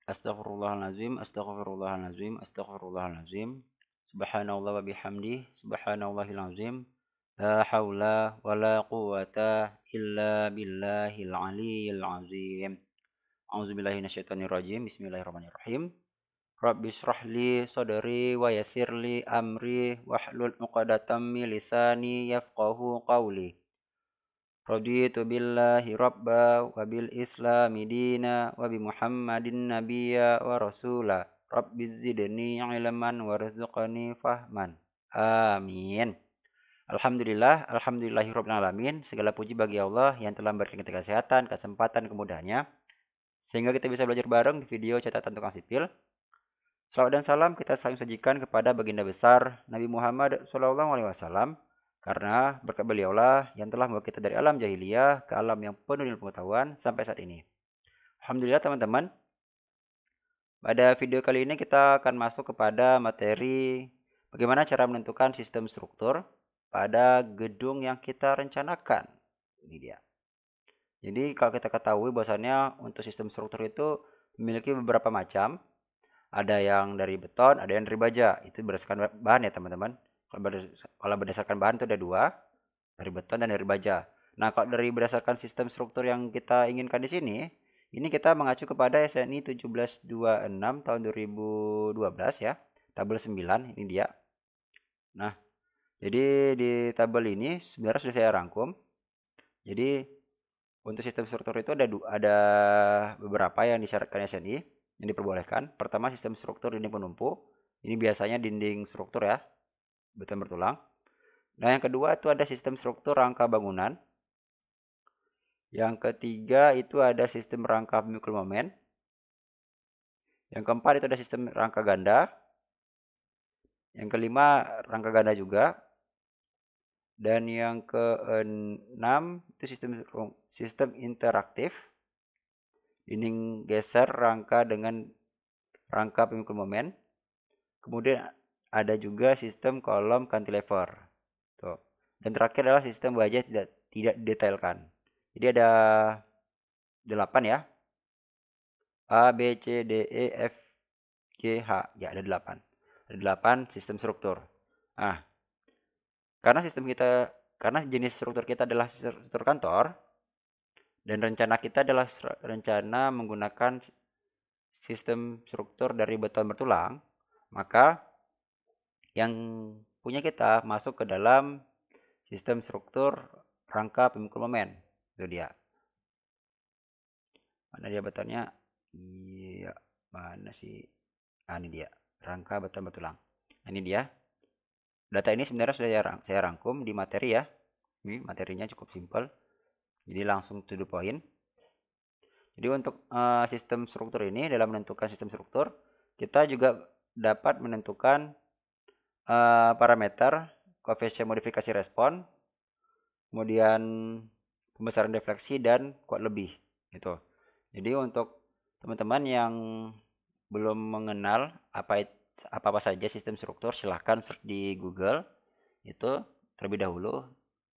Astaghfirullahalazim, astaghfirullahalazim, astaghfirullahalazim. Subhanallah wa bihamdih, subhanallahil azim. La haula wa la quwata illa billahil aliyyil azim. A'udzubillahi minasyaitonir rajim. Bismillahirrahmanirrahim. Rabbi shrah li sadri wa yassir li amri wahlul 'uqdatam min lisani yafqahu qawli. Raditu billahi rabba wa bil islami dina wa bi muhammadin nabiyya wa rasula. Rabbi zidni ilman warzuqni fahman. Amin. Alhamdulillahirabbil alamin. Segala puji bagi Allah yang telah memberikan kita kesehatan, kesempatan, kemudahannya sehingga kita bisa belajar bareng di video catatan tukang sipil. Salawat dan salam kita saling sajikan kepada baginda besar Nabi Muhammad SAW, karena berkat beliaulah yang telah membawa kita dari alam jahiliyah ke alam yang penuh dengan pengetahuan sampai saat ini. Alhamdulillah teman-teman, pada video kali ini kita akan masuk kepada materi bagaimana cara menentukan sistem struktur pada gedung yang kita rencanakan. Ini dia. Jadi kalau kita ketahui bahwasannya untuk sistem struktur itu memiliki beberapa macam. Ada yang dari beton, ada yang dari baja. Itu berdasarkan bahan ya teman-teman. Kalau berdasarkan bahan itu ada dua, dari beton dan dari baja. Nah, kalau dari berdasarkan sistem struktur yang kita inginkan di sini, ini kita mengacu kepada SNI 1726 tahun 2012 ya. Tabel 9 ini dia. Nah, jadi di tabel ini sebenarnya sudah saya rangkum. Jadi untuk sistem struktur itu ada beberapa yang disyaratkan SNI yang diperbolehkan. Pertama, sistem struktur dinding penumpu. Ini biasanya dinding struktur ya, beton bertulang. Nah, yang kedua itu ada sistem struktur rangka bangunan. Yang ketiga itu ada sistem rangka pemikul momen. Yang keempat itu ada sistem rangka ganda. Yang kelima rangka ganda juga. Dan yang keenam itu sistem interaktif. Dinding geser rangka dengan rangka pemikul momen. Kemudian ada juga sistem kolom cantilever. Tuh. Dan terakhir adalah sistem baja tidak didetailkan. Jadi ada 8 ya. A, B, C, D, E, F, G, H. Ya, ada 8. Ada 8 sistem struktur. Nah, karena jenis struktur kita adalah struktur kantor dan rencana kita adalah rencana menggunakan sistem struktur dari beton bertulang, maka yang punya kita masuk ke dalam sistem struktur rangka pemikul momen. Itu dia. Mana dia betonnya? Iya, mana sih? Ah, ini dia. Rangka beton bertulang. Nah, ini dia. Data ini sebenarnya sudah saya rangkum di materi ya. Ini materinya cukup simpel. Jadi langsung to the point. Jadi untuk sistem struktur ini, dalam menentukan sistem struktur, kita juga dapat menentukan parameter koefisien modifikasi respon, kemudian pembesaran defleksi dan kuat lebih gitu. Jadi untuk teman-teman yang belum mengenal apa saja sistem struktur, silahkan search di Google itu terlebih dahulu.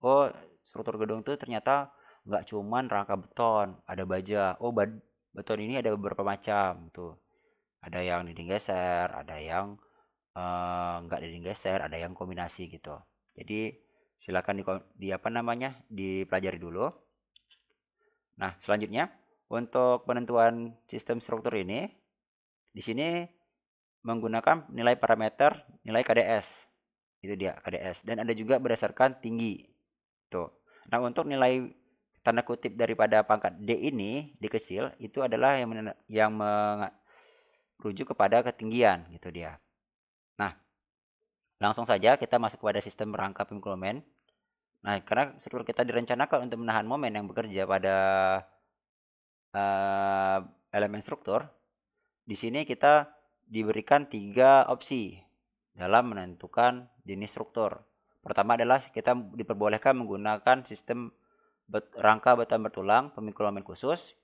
Oh, struktur gedung itu ternyata nggak cuman rangka beton, ada baja. Oh, beton ini ada beberapa macam tuh. Ada yang dinding geser, ada yang nggak dinding geser, ada yang kombinasi gitu. Jadi silakan dipelajari dulu. Nah, selanjutnya untuk penentuan sistem struktur ini, di sini menggunakan nilai parameter nilai KDS. Itu dia KDS, dan ada juga berdasarkan tinggi. Tuh. Nah, untuk nilai tanda kutip daripada pangkat D ini, D kecil, itu adalah yang merujuk kepada ketinggian gitu dia. Nah, langsung saja kita masuk kepada sistem rangka pemikul momen. Nah, karena struktur kita direncanakan untuk menahan momen yang bekerja pada elemen struktur, di sini kita diberikan 3 opsi dalam menentukan jenis struktur. Pertama adalah kita diperbolehkan menggunakan sistem rangka beton bertulang pemikul momen khusus.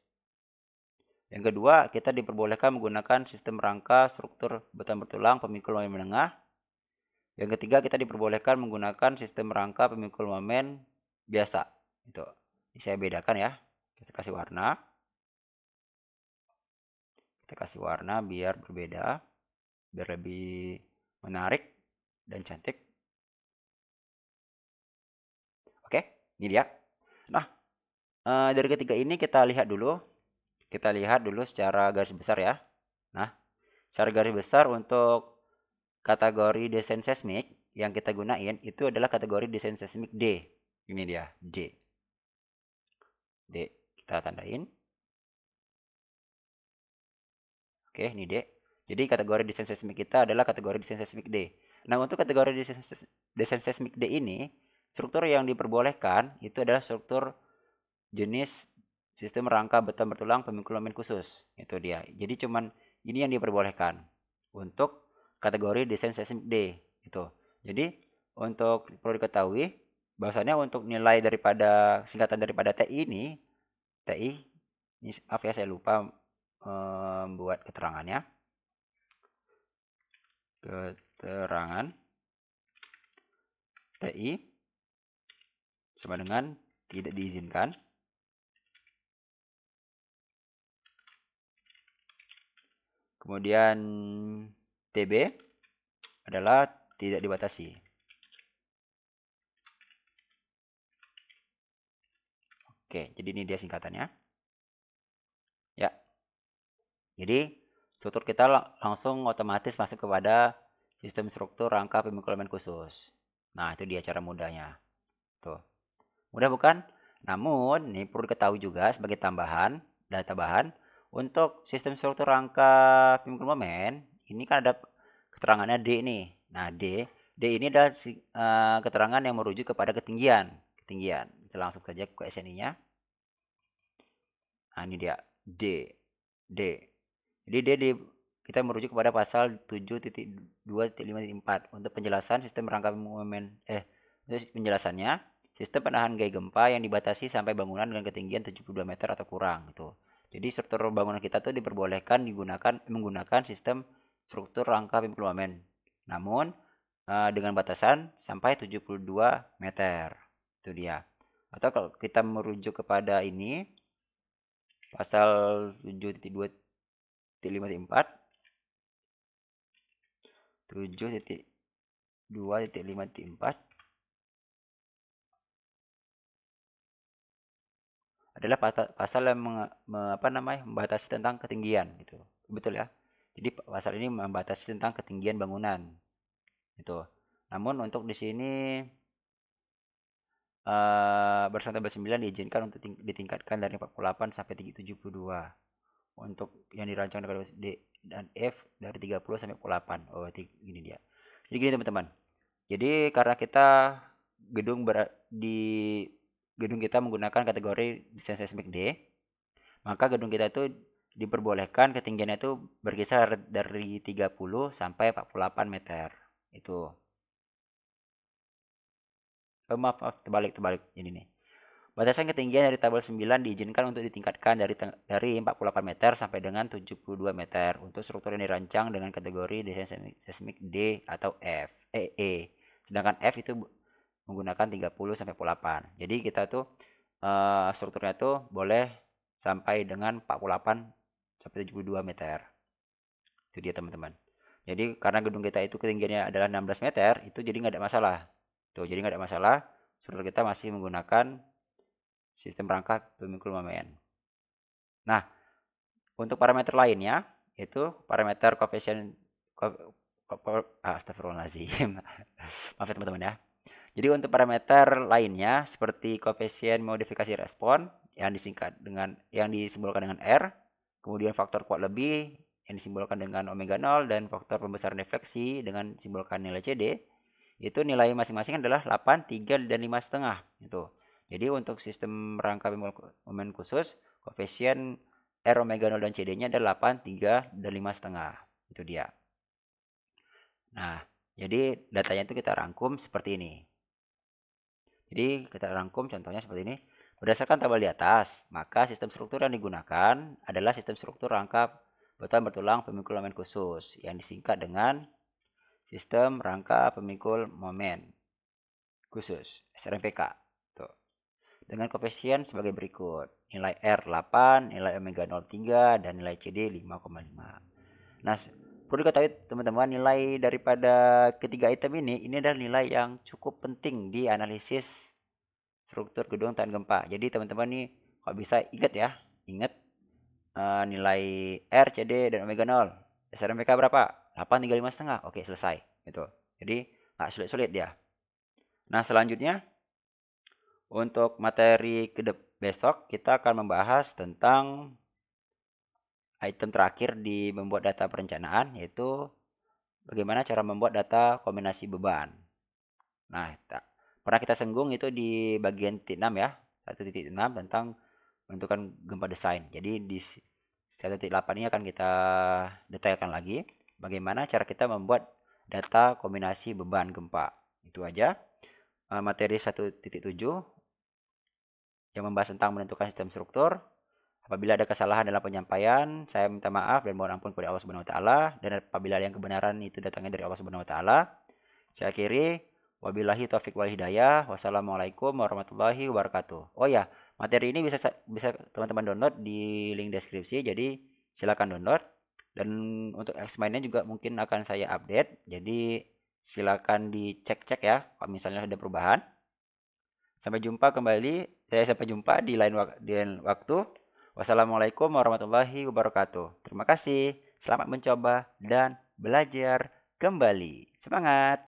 Yang kedua, kita diperbolehkan menggunakan sistem rangka struktur beton bertulang pemikul momen menengah. Yang ketiga, kita diperbolehkan menggunakan sistem rangka pemikul momen biasa. Itu. Ini saya bedakan ya. Kita kasih warna. Kita kasih warna biar berbeda, biar lebih menarik dan cantik. Oke, ini dia. Nah, dari ketiga ini kita lihat dulu. Kita lihat dulu secara garis besar ya. Nah, secara garis besar untuk kategori desain seismik yang kita gunain itu adalah kategori desain seismik D. Ini dia, D. D, kita tandain. Oke, ini D. Jadi kategori desain seismik kita adalah kategori desain seismik D. Nah, untuk kategori desain seismik D ini, struktur yang diperbolehkan itu adalah struktur jenis sistem rangka beton bertulang pemikul momen khusus. Itu dia. Jadi cuman ini yang diperbolehkan untuk kategori desain seismik D. Itu. Jadi untuk perlu diketahui bahwasanya untuk nilai daripada singkatan daripada TI ini, maaf ya saya lupa membuat keterangannya. Keterangan TI sama dengan tidak diizinkan. Kemudian TB adalah tidak dibatasi. Oke, jadi ini dia singkatannya. Ya. Jadi struktur kita langsung otomatis masuk kepada sistem struktur rangka pemikul momen khusus. Nah, itu dia cara mudahnya. Tuh. Mudah bukan? Namun, ini perlu diketahui juga sebagai tambahan, data bahan, untuk sistem struktur rangka pemikul momen, ini kan ada keterangannya D nih. Nah, D ini adalah keterangan yang merujuk kepada ketinggian. Kita langsung saja ke SNI-nya. Nah, ini dia D. Jadi kita merujuk kepada pasal 7.2.5.4 untuk penjelasan sistem rangka momen untuk penjelasannya sistem penahan gaya gempa yang dibatasi sampai bangunan dengan ketinggian 72 meter atau kurang gitu. Jadi struktur bangunan kita tuh diperbolehkan menggunakan sistem struktur rangka pemikul momen. Namun dengan batasan sampai 72 meter. Itu dia. Atau kalau kita merujuk kepada ini pasal 7.2.5.4 adalah pasal yang membatasi tentang ketinggian gitu. Betul ya. Jadi pasal ini membatasi tentang ketinggian bangunan. Itu. Namun untuk di sini bersama tabel 9 diizinkan untuk ditingkatkan dari 48 sampai 72. Untuk yang dirancang dari D dan F dari 30 sampai 48. Oh, ini dia. Jadi gini teman-teman. Jadi karena kita di gedung kita menggunakan kategori desain seismik D, maka gedung kita itu diperbolehkan ketinggiannya itu berkisar dari 30 sampai 48 meter. Itu. Maaf, terbalik ini nih. Batasan ketinggian dari tabel 9 diizinkan untuk ditingkatkan dari 48 meter sampai dengan 72 meter untuk struktur yang dirancang dengan kategori desain seismik D atau F, E. Sedangkan F itu menggunakan 30 sampai 48. Jadi kita tuh strukturnya tuh boleh sampai dengan 48 sampai 72 meter. Itu dia teman-teman. Jadi karena gedung kita itu ketinggiannya adalah 16 meter, itu jadi nggak ada masalah. Tuh, jadi nggak ada masalah. Struktur kita masih menggunakan sistem rangka pemikul momen. Nah, untuk parameter lainnya itu parameter koefisien astagfirullahaladzim. Maaf ya teman-teman ya. Jadi untuk parameter lainnya seperti koefisien modifikasi respon yang disimbolkan dengan R, kemudian faktor kuat lebih yang disimbolkan dengan omega 0 dan faktor pembesaran defleksi dengan disimbolkan nilai CD, itu nilai masing-masing adalah 8, 3 dan 5,5 itu. Jadi untuk sistem rangka momen khusus, koefisien R omega 0 dan CD-nya adalah 8, 3 dan 5,5. Itu dia. Nah, jadi datanya itu kita rangkum seperti ini. Jadi kita rangkum contohnya seperti ini. Berdasarkan tabel di atas, maka sistem struktur yang digunakan adalah sistem struktur rangka beton bertulang pemikul momen khusus yang disingkat dengan sistem rangka pemikul momen khusus (SRMPK). Tuh. dengan koefisien sebagai berikut. Nilai R 8, nilai omega 0,3, dan nilai CD 5,5. Nah, perlu diketahui teman-teman, nilai daripada ketiga item ini adalah nilai yang cukup penting di analisis struktur gedung tahan gempa. Jadi teman-teman nih kalau bisa ingat ya, ingat nilai R, CD, dan omega 0. SRMPK berapa? 835,5. Oke, selesai. Gitu. Jadi nggak sulit-sulit dia. Nah, selanjutnya untuk materi besok kita akan membahas tentang item terakhir di membuat data perencanaan, yaitu bagaimana cara membuat data kombinasi beban. Nah, pernah kita singgung itu di bagian titik 6 ya, 1.6 tentang menentukan gempa desain. Jadi di 1.8 ini akan kita detailkan lagi bagaimana cara kita membuat data kombinasi beban gempa. Itu aja materi 1.7 yang membahas tentang menentukan sistem struktur. Apabila ada kesalahan dalam penyampaian, saya minta maaf dan mohon ampun kepada Allah Subhanahu wa taala, dan apabila yang kebenaran itu datangnya dari Allah Subhanahu wa taala. Saya akhiri, wabillahi taufik wal hidayah. Wassalamualaikum warahmatullahi wabarakatuh. Oh ya, materi ini bisa teman-teman download di link deskripsi, jadi silakan download. Dan untuk explainnya juga mungkin akan saya update, jadi silakan dicek-cek ya kalau misalnya ada perubahan. Sampai jumpa di lain waktu. Wassalamualaikum warahmatullahi wabarakatuh. Terima kasih. Selamat mencoba dan belajar kembali. Semangat!